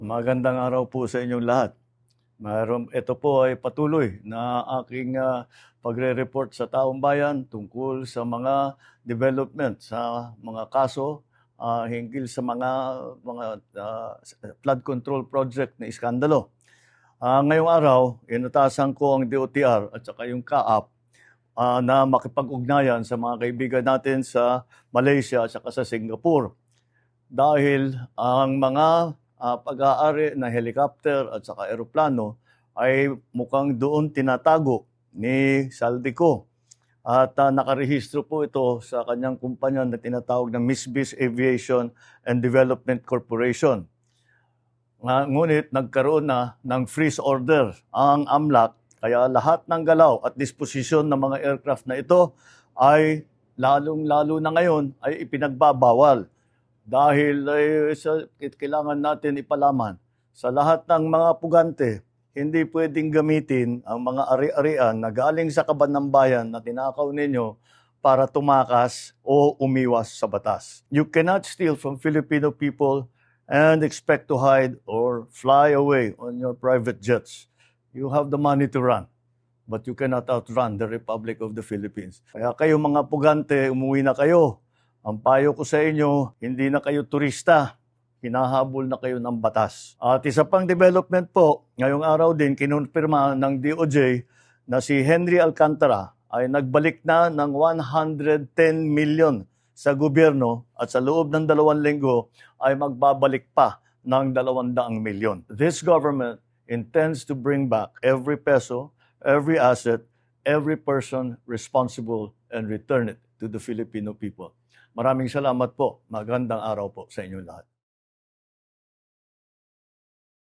Magandang araw po sa inyong lahat. Ito po ay patuloy na aking pagre-report sa taong bayan tungkol sa mga development sa mga kaso hinggil sa mga flood control project na iskandalo. Ngayong araw, inatasan ko ang DOTR at saka yung CAAP na makipag-ugnayan sa mga kaibigan natin sa Malaysia at saka sa Singapore. Dahil ang mga pag-aari na helicopter at saka eroplano ay mukhang doon tinatago ni Saldico. At nakarehistro po ito sa kanyang kumpanya na tinatawag na Misbis Aviation and Development Corporation. Ngunit nagkaroon na ng freeze order ang AMLAC, kaya lahat ng galaw at disposisyon ng mga aircraft na ito ay lalong-lalo na ngayon ay ipinagbabawal. Dahil kailangan natin ipalaman sa lahat ng mga pugante, hindi pwedeng gamitin ang mga ari-arian na galing sa kaban ng bayan na tinakaw ninyo para tumakas o umiwas sa batas. You cannot steal from Filipino people and expect to hide or fly away on your private jets. You have the money to run, but you cannot outrun the Republic of the Philippines. Kaya kayo mga pugante, umuwi na kayo. Ang payo ko sa inyo, hindi na kayo turista, hinahabol na kayo ng batas. At isa pang development po, ngayong araw din kinonfirma ng DOJ na si Henry Alcantara ay nagbalik na ng 110 million sa gobyerno at sa loob ng 2 linggo ay magbabalik pa ng 200 milyon. This government intends to bring back every peso, every asset, every person responsible and return it to the Filipino people. Maraming salamat po. Magandang araw po sa inyong lahat.